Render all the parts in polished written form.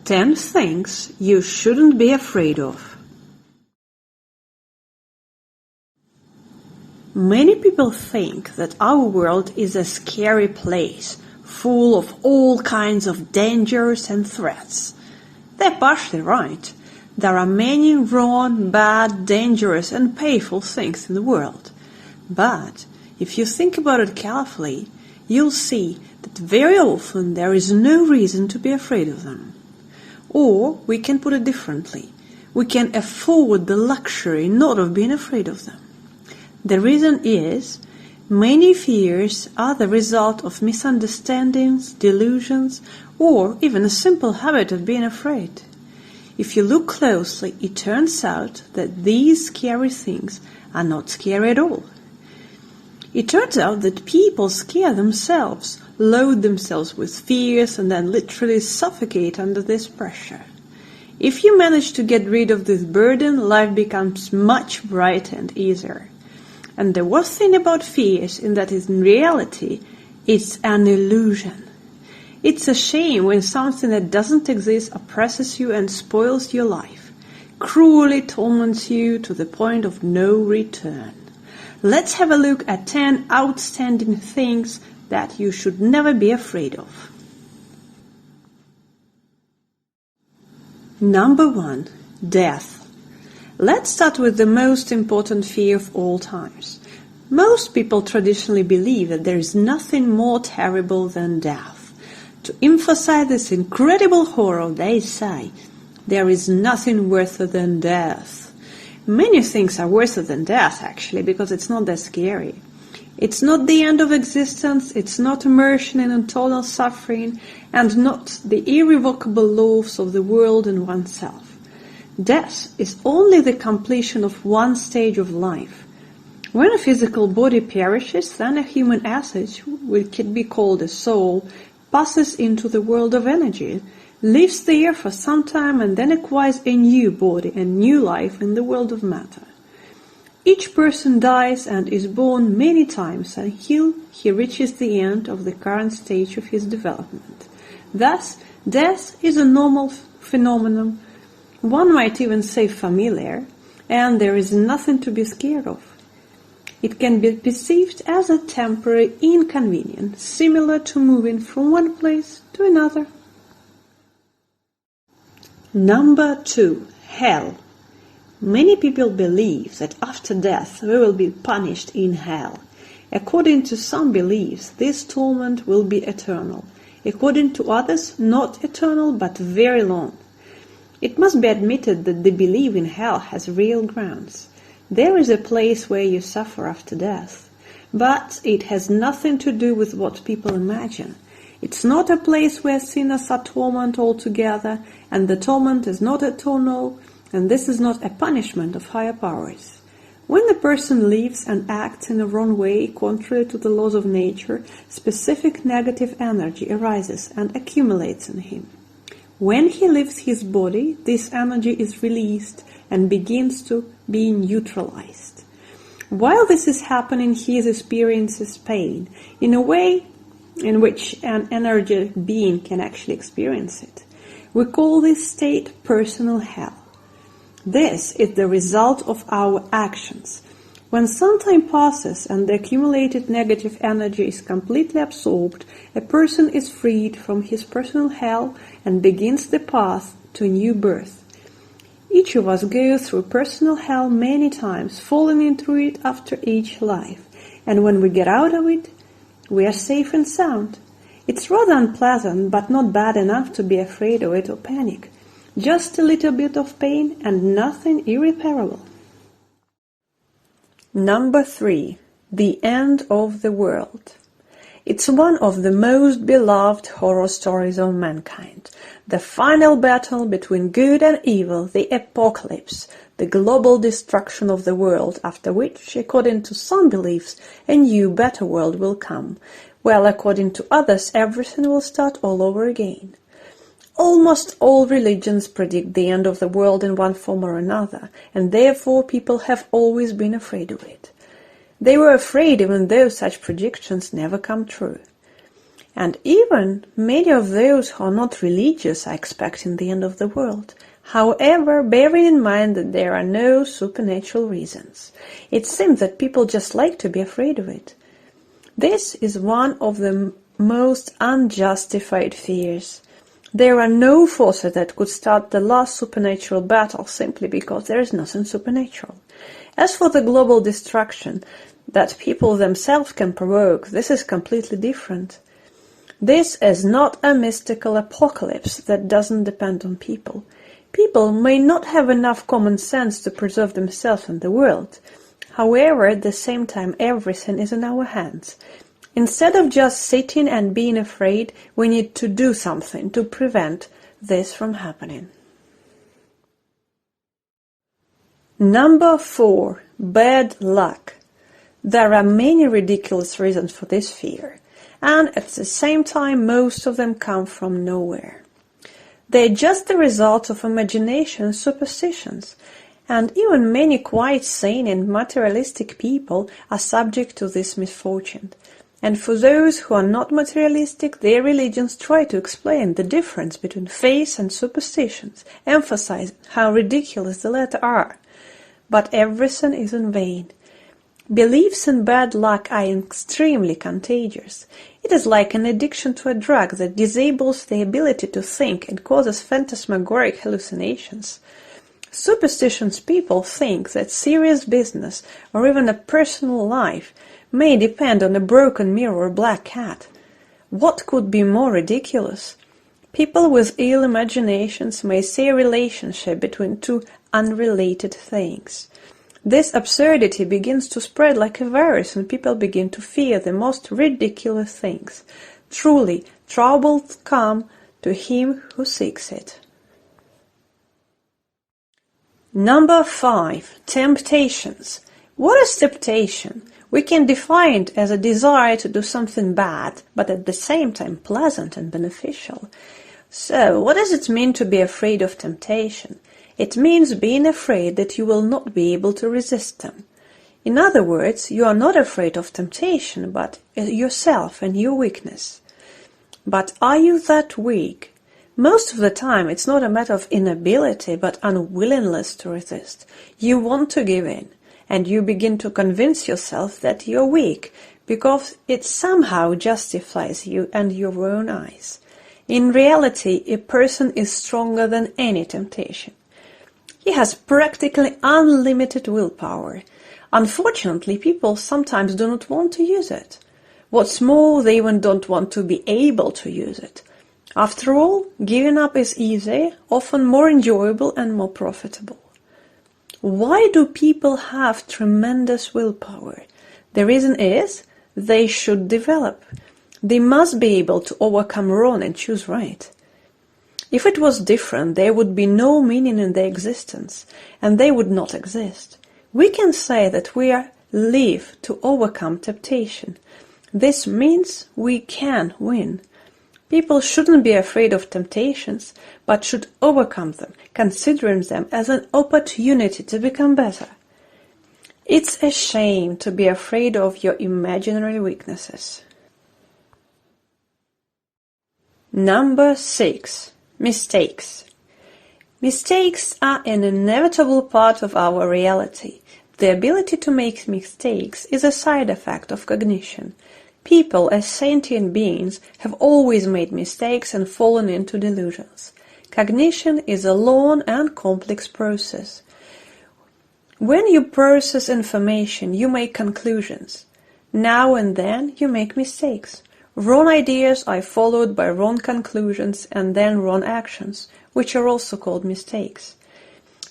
10 things you shouldn't be afraid of. Many people think that our world is a scary place, full of all kinds of dangers and threats. They're partially right. There are many wrong, bad, dangerous and painful things in the world. But if you think about it carefully, you'll see that very often there is no reason to be afraid of them. Or, we can put it differently, we can afford the luxury not of being afraid of them. The reason is, many fears are the result of misunderstandings, delusions, or even a simple habit of being afraid. If you look closely, it turns out that these scary things are not scary at all. It turns out that people scare themselves, load themselves with fears, and then literally suffocate under this pressure. If you manage to get rid of this burden, life becomes much brighter and easier. And the worst thing about fears is that in reality, it's an illusion. It's a shame when something that doesn't exist oppresses you and spoils your life, cruelly torments you to the point of no return. Let's have a look at 10 outstanding things that you should never be afraid of. Number 1. Death. Let's start with the most important fear of all times. Most people traditionally believe that there is nothing more terrible than death. To emphasize this incredible horror, they say, there is nothing worse than death. Many things are worse than death, actually, because it's not that scary. It's not the end of existence, it's not immersion in eternal suffering, and not the irrevocable laws of the world and oneself. Death is only the completion of one stage of life. When a physical body perishes, then a human essence, which can be called a soul, passes into the world of energy, lives there for some time, and then acquires a new body and new life in the world of matter. Each person dies and is born many times until he reaches the end of the current stage of his development. Thus, death is a normal phenomenon, one might even say familiar, and there is nothing to be scared of. It can be perceived as a temporary inconvenience, similar to moving from one place to another. Number 2. Hell. Many people believe that after death we will be punished in hell. According to some beliefs, this torment will be eternal. According to others, not eternal but very long. It must be admitted that the belief in hell has real grounds. There is a place where you suffer after death, but it has nothing to do with what people imagine. It's not a place where sinners are tormented altogether, and the torment is not eternal, and this is not a punishment of higher powers. When the person lives and acts in a wrong way, contrary to the laws of nature, specific negative energy arises and accumulates in him. When he leaves his body, this energy is released and begins to be neutralized. While this is happening, he experiences pain, in a way in which an energetic being can actually experience it. We call this state personal hell. This is the result of our actions. When some time passes and the accumulated negative energy is completely absorbed, a person is freed from his personal hell and begins the path to a new birth. Each of us goes through personal hell many times, falling into it after each life. And when we get out of it, we are safe and sound. It's rather unpleasant, but not bad enough to be afraid of it or panic. Just a little bit of pain and nothing irreparable. Number 3. The End of the World. It's one of the most beloved horror stories of mankind. The final battle between good and evil, the apocalypse, the global destruction of the world, after which, according to some beliefs, a new, better world will come, while according to others, everything will start all over again. Almost all religions predict the end of the world in one form or another, and therefore people have always been afraid of it. They were afraid even though such predictions never come true. And even many of those who are not religious are expecting the end of the world. However, bearing in mind that there are no supernatural reasons, it seems that people just like to be afraid of it. This is one of the most unjustified fears. There are no forces that could start the last supernatural battle simply because there is nothing supernatural. As for the global destruction that people themselves can provoke, this is completely different. This is not a mystical apocalypse that doesn't depend on people. People may not have enough common sense to preserve themselves and the world. However, at the same time, everything is in our hands. Instead of just sitting and being afraid, we need to do something to prevent this from happening. Number 4. Bad luck. There are many ridiculous reasons for this fear, and at the same time most of them come from nowhere. They're just the result of imagination and superstitions, and even many quite sane and materialistic people are subject to this misfortune. And for those who are not materialistic, their religions try to explain the difference between faith and superstitions, emphasizing how ridiculous the latter are. But everything is in vain. Beliefs in bad luck are extremely contagious. It is like an addiction to a drug that disables the ability to think and causes phantasmagoric hallucinations. Superstitious people think that serious business or even a personal life may depend on a broken mirror or black cat. What could be more ridiculous? People with ill imaginations may see a relationship between two unrelated things. This absurdity begins to spread like a virus and people begin to fear the most ridiculous things. Truly, trouble come to him who seeks it. Number 5. Temptations. What is temptation? We can define it as a desire to do something bad, but at the same time pleasant and beneficial. So, what does it mean to be afraid of temptation? It means being afraid that you will not be able to resist them. In other words, you are not afraid of temptation, but yourself and your weakness. But are you that weak? Most of the time, it's not a matter of inability, but unwillingness to resist. You want to give in, and you begin to convince yourself that you're weak, because it somehow justifies you and your own eyes. In reality, a person is stronger than any temptation. He has practically unlimited willpower. Unfortunately, people sometimes do not want to use it. What's more, they even don't want to be able to use it. After all, giving up is easy, often more enjoyable and more profitable. Why do people have tremendous willpower? The reason is they should develop. They must be able to overcome wrong and choose right. If it was different, there would be no meaning in their existence, and they would not exist. We can say that we live to overcome temptation. This means we can win. People shouldn't be afraid of temptations, but should overcome them, considering them as an opportunity to become better. It's a shame to be afraid of your imaginary weaknesses. Number 6. Mistakes. Mistakes are an inevitable part of our reality. The ability to make mistakes is a side effect of cognition. People, as sentient beings, have always made mistakes and fallen into delusions. Cognition is a long and complex process. When you process information, you make conclusions. Now and then, you make mistakes. Wrong ideas are followed by wrong conclusions and then wrong actions, which are also called mistakes.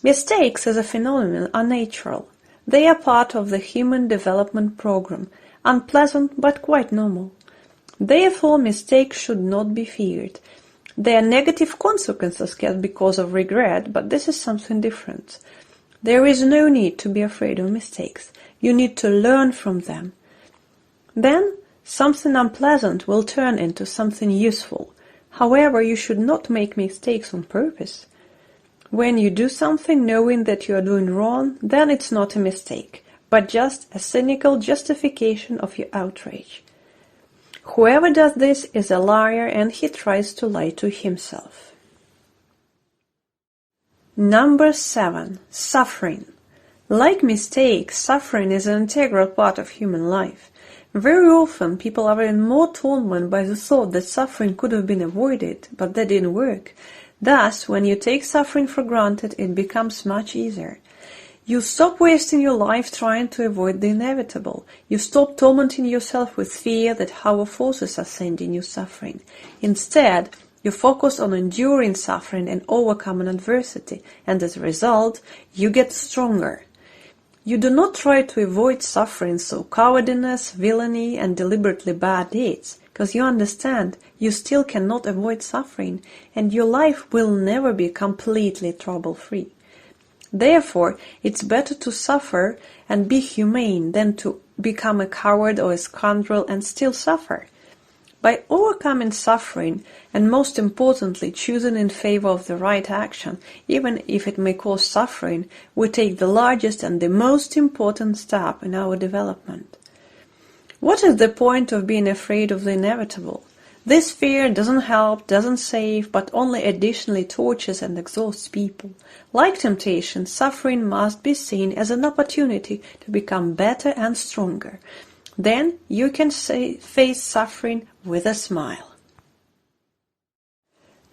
Mistakes as a phenomenon are natural. They are part of the human development program, unpleasant but quite normal. Therefore, mistakes should not be feared. There are negative consequences because of regret, but this is something different. There is no need to be afraid of mistakes. You need to learn from them. Then, something unpleasant will turn into something useful. However, you should not make mistakes on purpose. When you do something knowing that you are doing wrong, then it's not a mistake, but just a cynical justification of your outrage. Whoever does this is a liar, and he tries to lie to himself. Number 7. Suffering. Like mistakes, suffering is an integral part of human life. Very often, people are in more torment by the thought that suffering could have been avoided, but that didn't work. Thus, when you take suffering for granted, it becomes much easier. You stop wasting your life trying to avoid the inevitable. You stop tormenting yourself with fear that higher forces are sending you suffering. Instead, you focus on enduring suffering and overcoming adversity, and as a result, you get stronger. You do not try to avoid suffering through cowardice, villainy, and deliberately bad deeds, because you understand you still cannot avoid suffering, and your life will never be completely trouble-free. Therefore, it's better to suffer and be humane than to become a coward or a scoundrel and still suffer. By overcoming suffering, and most importantly choosing in favor of the right action, even if it may cause suffering, we take the largest and the most important step in our development. What is the point of being afraid of the inevitable? This fear doesn't help, doesn't save, but only additionally tortures and exhausts people. Like temptation, suffering must be seen as an opportunity to become better and stronger. Then you can face suffering with a smile.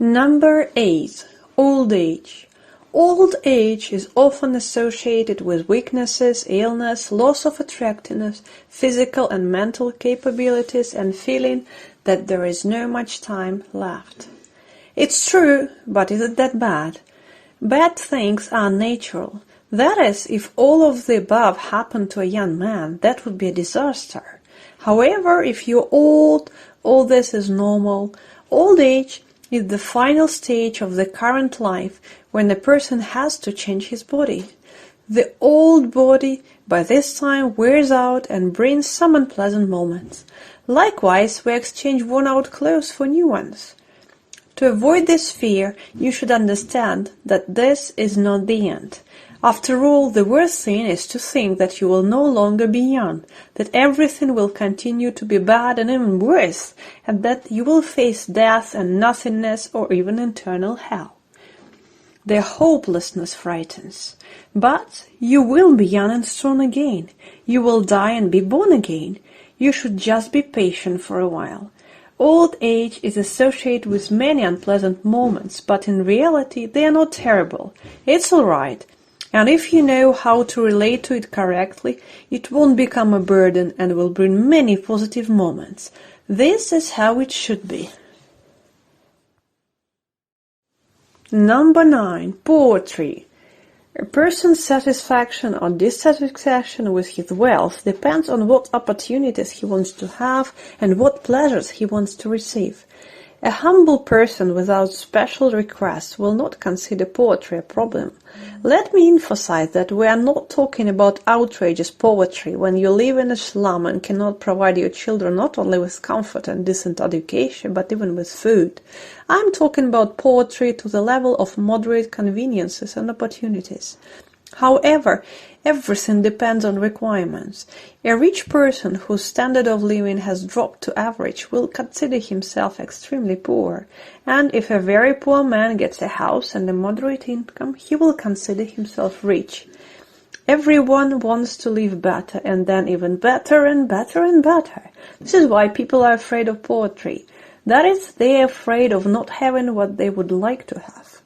Number 8. Old age. Old age is often associated with weaknesses, illness, loss of attractiveness, physical and mental capabilities, and feeling that there is no much time left. It's true, but is it that bad? Bad things are natural. That is, if all of the above happened to a young man, that would be a disaster. However, if you're old, all this is normal. Old age is the final stage of the current life when a person has to change his body. The old body by this time wears out and brings some unpleasant moments. Likewise, we exchange worn-out clothes for new ones. To avoid this fear, you should understand that this is not the end. After all, the worst thing is to think that you will no longer be young, that everything will continue to be bad and even worse, and that you will face death and nothingness or even eternal hell. Their hopelessness frightens. But you will be young and strong again. You will die and be born again. You should just be patient for a while. Old age is associated with many unpleasant moments, but in reality they are not terrible. It's all right. And if you know how to relate to it correctly, it won't become a burden and will bring many positive moments. This is how it should be. Number 9. Poetry. A person's satisfaction or dissatisfaction with his wealth depends on what opportunities he wants to have and what pleasures he wants to receive. A humble person without special requests will not consider poetry a problem. Let me emphasize that we are not talking about outrageous poetry when you live in a slum and cannot provide your children not only with comfort and decent education, but even with food. I'm talking about poetry to the level of moderate conveniences and opportunities. However, everything depends on requirements. A rich person whose standard of living has dropped to average will consider himself extremely poor, and if a very poor man gets a house and a moderate income, he will consider himself rich. Everyone wants to live better, and then even better and better and better. This is why people are afraid of poetry. That is, they are afraid of not having what they would like to have.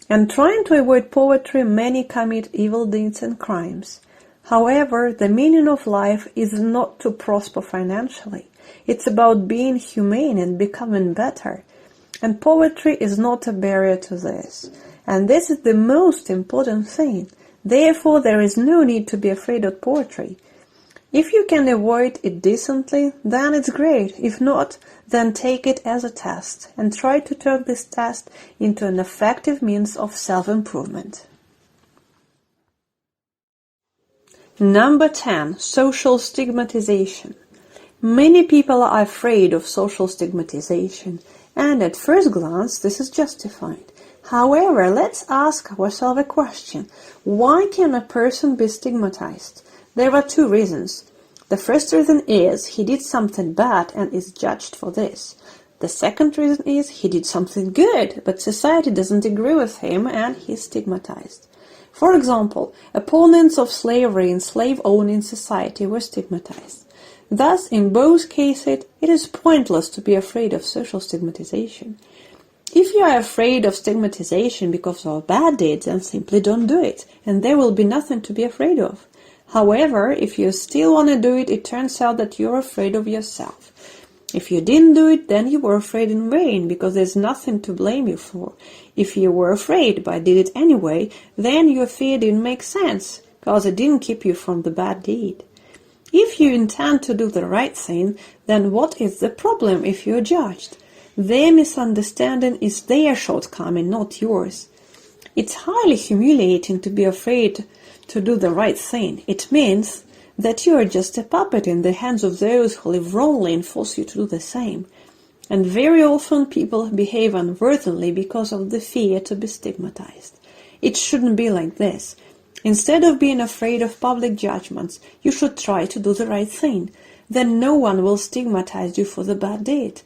And trying to avoid poetry, many commit evil deeds and crimes. However, the meaning of life is not to prosper financially. It's about being humane and becoming better. And poetry is not a barrier to this. And this is the most important thing. Therefore, there is no need to be afraid of poetry. If you can avoid it decently, then it's great. If not, then take it as a test and try to turn this test into an effective means of self-improvement. Number 10. Social stigmatization. Many people are afraid of social stigmatization, and at first glance this is justified. However, let's ask ourselves a question. Why can a person be stigmatized? There are two reasons. The first reason is he did something bad and is judged for this. The second reason is he did something good, but society doesn't agree with him and he's stigmatized. For example, opponents of slavery in slave-owning society were stigmatized. Thus, in both cases, it is pointless to be afraid of social stigmatization. If you are afraid of stigmatization because of bad deeds, then simply don't do it, and there will be nothing to be afraid of. However, if you still want to do it, it turns out that you're afraid of yourself. If you didn't do it, then you were afraid in vain, because there's nothing to blame you for. If you were afraid but did it anyway, then your fear didn't make sense, because it didn't keep you from the bad deed. If you intend to do the right thing, then what is the problem if you're judged? Their misunderstanding is their shortcoming, not yours. It's highly humiliating to be afraid to do the right thing. It means that you are just a puppet in the hands of those who live wrongly and force you to do the same. And very often people behave unworthily because of the fear to be stigmatized. It shouldn't be like this. Instead of being afraid of public judgments, you should try to do the right thing. Then no one will stigmatize you for the bad deed.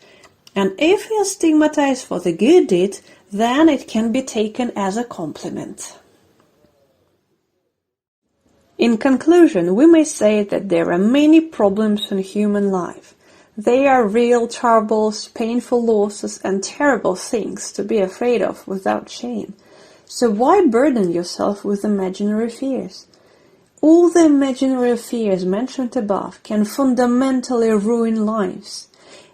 And if you are stigmatized for the good deed, then it can be taken as a compliment. In conclusion, we may say that there are many problems in human life. They are real troubles, painful losses, and terrible things to be afraid of without shame. So why burden yourself with imaginary fears? All the imaginary fears mentioned above can fundamentally ruin lives.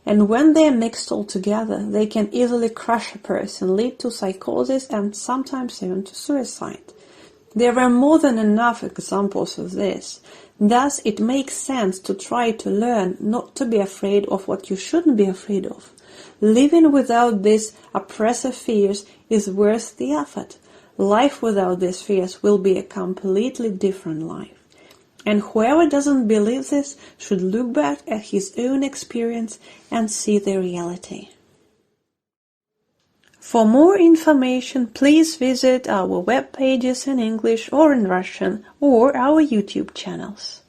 And when they are mixed all together, they can easily crush a person, lead to psychosis, and sometimes even to suicide. There are more than enough examples of this. Thus, it makes sense to try to learn not to be afraid of what you shouldn't be afraid of. Living without these oppressive fears is worth the effort. Life without these fears will be a completely different life. And whoever doesn't believe this should look back at his own experience and see the reality. For more information, please visit our web pages in English or in Russian, or our YouTube channels.